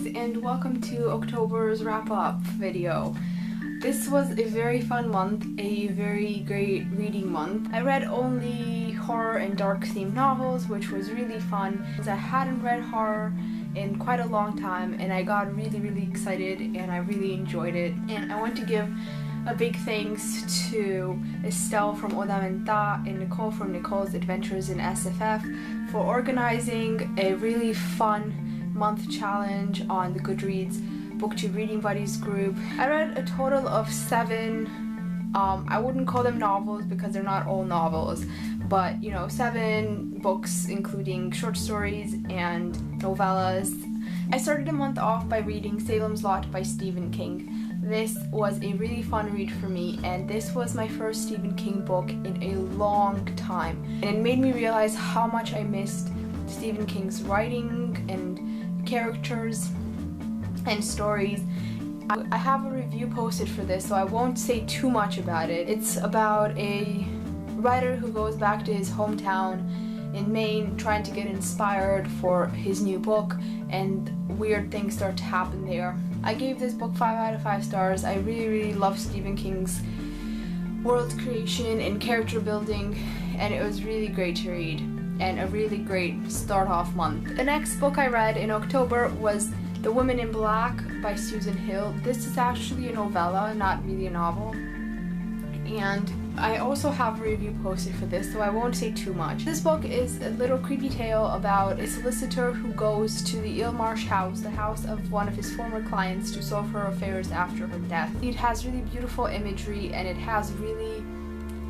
guys, and welcome to October's wrap-up video. This was a very fun month, a very great reading month. I read only horror and dark themed novels, which was really fun. I hadn't read horror in quite a long time and I got really excited and I really enjoyed it. And I want to give a big thanks to Estelle from Odamenta and Nicole from Nicole's Adventures in SFF for organizing a really fun month challenge on the Goodreads BookTube Reading Buddies group. I read a total of 7, I wouldn't call them novels because they're not all novels, but you know, 7 books including short stories and novellas. I started the month off by reading Salem's Lot by Stephen King. This was a really fun read for me, and this was my first Stephen King book in a long time, and it made me realize how much I missed Stephen King's writing and characters and stories. I have a review posted for this, so I won't say too much about it. It's about a writer who goes back to his hometown in Maine trying to get inspired for his new book, and weird things start to happen there. I gave this book 5 out of 5 stars. I really love Stephen King's world creation and character building, and it was really great to read and a really great start off month. The next book I read in October was The Woman in Black by Susan Hill. This is actually a novella, not really a novel. And I also have a review posted for this, so I won't say too much. This book is a little creepy tale about a solicitor who goes to the Ilmarsh house, the house of one of his former clients, to solve her affairs after her death. It has really beautiful imagery and it has really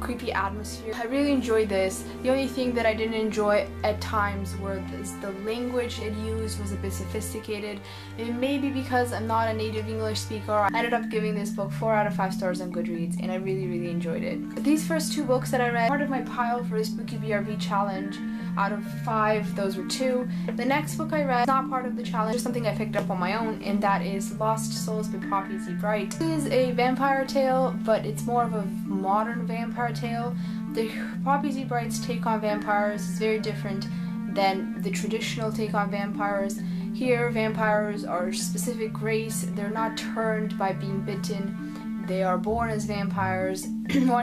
creepy atmosphere. I really enjoyed this. The only thing that I didn't enjoy at times were the language it used was a bit sophisticated. And maybe because I'm not a native English speaker, I ended up giving this book 4 out of 5 stars on Goodreads, and I really enjoyed it. These first 2 books that I read, part of my pile for the SpookyBRB challenge. Out of 5, those were 2. The next book I read is not part of the challenge, just something I picked up on my own, and that is Lost Souls by Poppy Z. Brite. This is a vampire tale, but it's more of a modern vampire tale. The Poppy Z. Brite's take on vampires is very different than the traditional take on vampires. Here, vampires are a specific race. They're not turned by being bitten. They are born as vampires.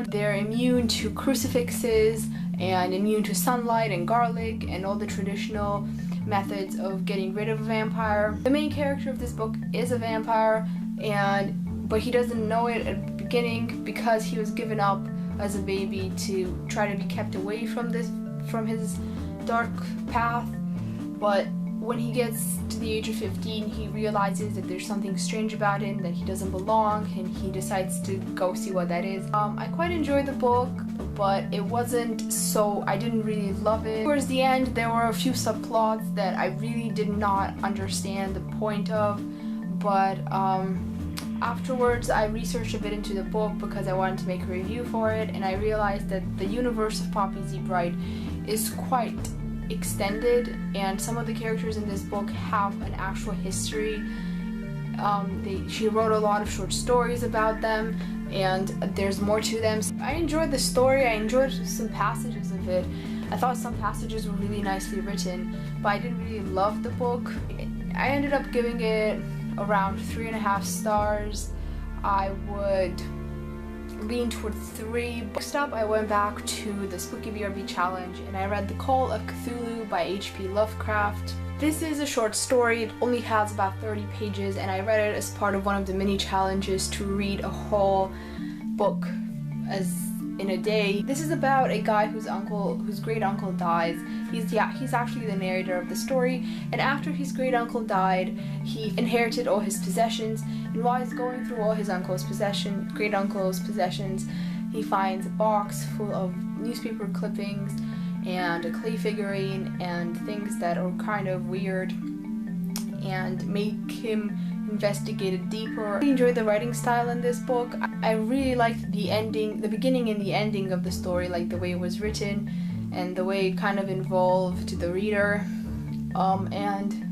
They're immune to crucifixes and immune to sunlight and garlic and all the traditional methods of getting rid of a vampire. The main character of this book is a vampire, but he doesn't know it at the beginning because he was given up as a baby to try to be kept away from his dark path. But when he gets to the age of 15, he realizes that there's something strange about him, that he doesn't belong, and he decides to go see what that is. I quite enjoyed the book, but it wasn't so, I didn't really love it. Towards the end, there were a few subplots that I really did not understand the point of, but afterwards I researched a bit into the book because I wanted to make a review for it, and I realized that the universe of Poppy Z. Brite is quite extended, and some of the characters in this book have an actual history. She wrote a lot of short stories about them, and there's more to them. I enjoyed the story, I enjoyed some passages of it. I thought some passages were really nicely written, but I didn't really love the book. I ended up giving it around 3.5 stars. I would lean toward 3. Next up, I went back to the SpookyBRB challenge and I read The Call of Cthulhu by H.P. Lovecraft. This is a short story. It only has about 30 pages, and I read it as part of one of the mini challenges to read a whole book as in a day. This is about a guy whose great uncle dies. He's actually the narrator of the story, and after his great uncle died, he inherited all his possessions, and while he's going through all his great uncle's possessions, he finds a box full of newspaper clippings and a clay figurine and things that are kind of weird and make him investigate it deeper. I really enjoyed the writing style in this book. I really liked the beginning and the ending of the story, like the way it was written and the way it kind of involved the reader, and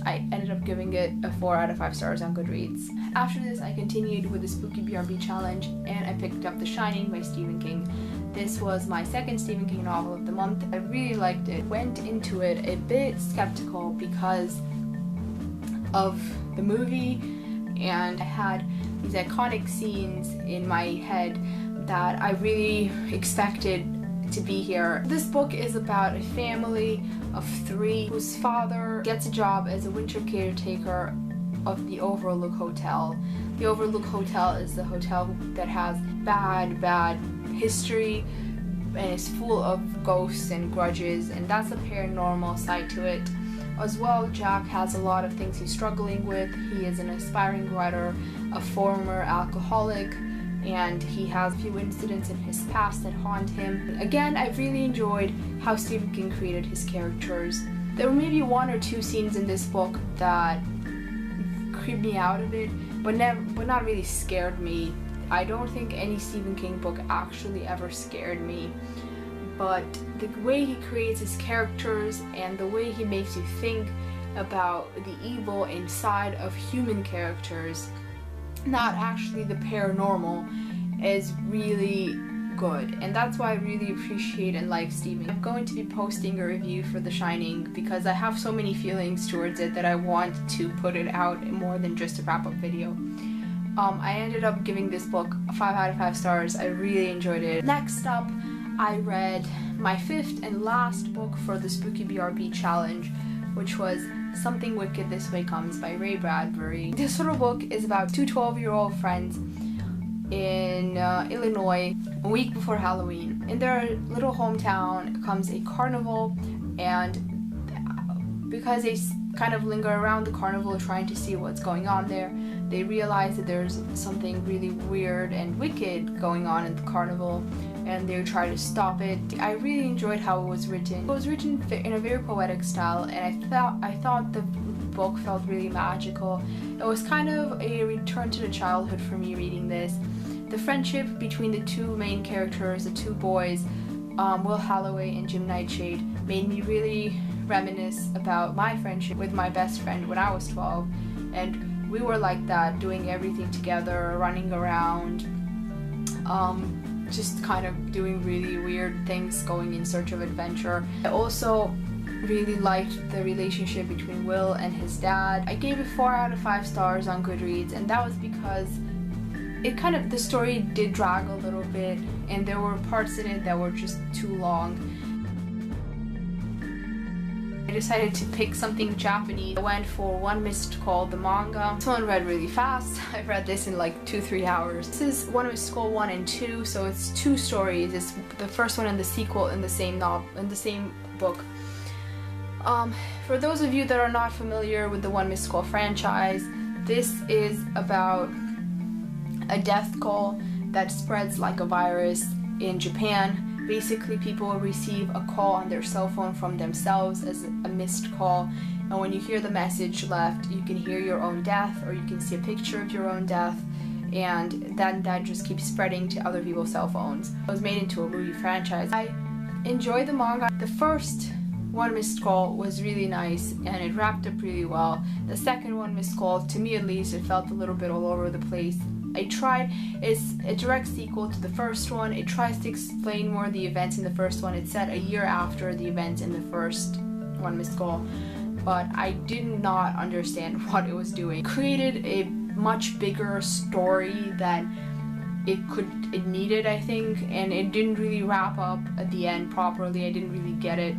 I ended up giving it a 4 out of 5 stars on Goodreads. After this, I continued with the SpookyBRB challenge, and I picked up The Shining by Stephen King. This was my second Stephen King novel of the month. I really liked it. Went into it a bit skeptical because of the movie, and I had these iconic scenes in my head that I really expected to be here. This book is about a family of 3 whose father gets a job as a winter caretaker of the Overlook Hotel. The Overlook Hotel is the hotel that has bad history and is full of ghosts and grudges, and that's a paranormal side to it. As well, Jack has a lot of things he's struggling with. He is an aspiring writer, a former alcoholic, and he has a few incidents in his past that haunt him. Again, I really enjoyed how Stephen King created his characters. There were maybe 1 or 2 scenes in this book that creeped me out of it, but not really scared me. I don't think any Stephen King book actually ever scared me, but the way he creates his characters and the way he makes you think about the evil inside of human characters, not actually the paranormal, is really good, and that's why I really appreciate and like Stephen. I'm going to be posting a review for The Shining because I have so many feelings towards it that I want to put it out more than just a wrap-up video. I ended up giving this book a 5 out of 5 stars. I really enjoyed it. Next up, I read my 5th and last book for the SpookyBRB challenge, which was Something Wicked This Way Comes by Ray Bradbury. This little book is about 2 12-year-old friends in Illinois a week before Halloween. In their little hometown comes a carnival, and because they kind of linger around the carnival trying to see what's going on there, they realize that there's something really weird and wicked going on in the carnival, and they try to stop it. I really enjoyed how it was written. It was written in a very poetic style, and I thought the book felt really magical. It was kind of a return to the childhood for me reading this. The friendship between the 2 main characters, the 2 boys, Will Halloway and Jim Nightshade, made me really reminisce about my friendship with my best friend when I was 12, and we were like that, doing everything together, running around, just kind of doing really weird things, going in search of adventure. I also really liked the relationship between Will and his dad. I gave it 4 out of 5 stars on Goodreads, and that was because the story did drag a little bit, and there were parts in it that were just too long. I decided to pick something Japanese. I went for One Missed Call, the manga. This one read really fast. I read this in like 2-3 hours. This is One Missed Call 1 and 2, so it's 2 stories. It's the first one and the sequel in the same book. For those of you that are not familiar with the One Missed Call franchise, this is about a death call that spreads like a virus in Japan. Basically, people will receive a call on their cell phone from themselves as a missed call, and when you hear the message left, you can hear your own death, or you can see a picture of your own death, and then that just keeps spreading to other people's cell phones. It was made into a movie franchise. I enjoyed the manga. The first One Missed Call was really nice, and it wrapped up really well. The second One Missed Call, to me at least, it felt a little bit all over the place. It's a direct sequel to the first one. It tries to explain more the events in the first one. It's set a year after the events in the first One Missed Call, but I did not understand what it was doing. It created a much bigger story than it needed, I think, and it didn't really wrap up at the end properly. I didn't really get it.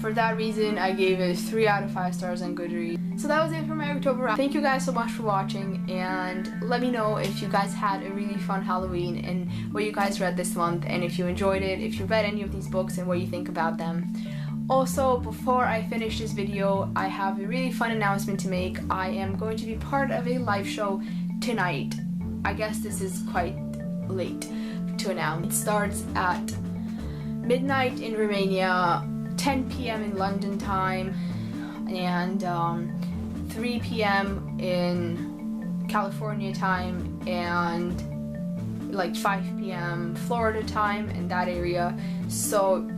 For that reason, I gave it 3 out of 5 stars on Goodreads. So that was it for my October wrap. Thank you guys so much for watching, and let me know if you guys had a really fun Halloween and what you guys read this month, and if you enjoyed it, if you read any of these books and what you think about them. Also, before I finish this video, I have a really fun announcement to make. I am going to be part of a live show tonight. I guess this is quite late to announce. It starts at midnight in Romania, 10 p.m. in London time, and 3 p.m. in California time, and like 5 p.m. Florida time, in that area. So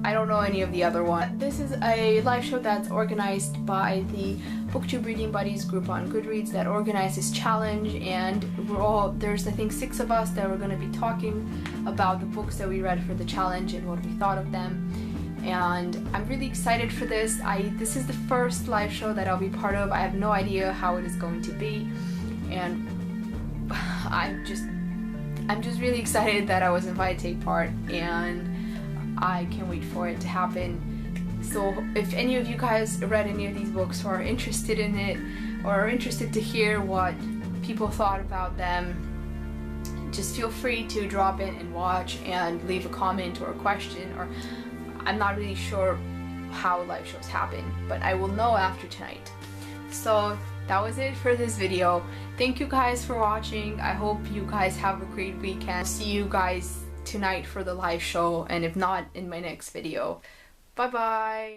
I don't know any of the other one. This is a live show that's organized by the BookTube Reading Buddies group on Goodreads that organized this challenge, and there's I think 6 of us that we're going to be talking about the books that we read for the challenge and what we thought of them. and I'm really excited for this. This is the first live show that I'll be part of. I have no idea how it is going to be, and I'm just really excited that I was invited to take part, and I can't wait for it to happen. So if any of you guys read any of these books or are interested in it, or are interested to hear what people thought about them, just feel free to drop in and watch and leave a comment or a question. Or I'm not really sure how live shows happen, but I will know after tonight. So that was it for this video. Thank you guys for watching. I hope you guys have a great weekend. See you guys tonight for the live show, and if not, in my next video. Bye bye.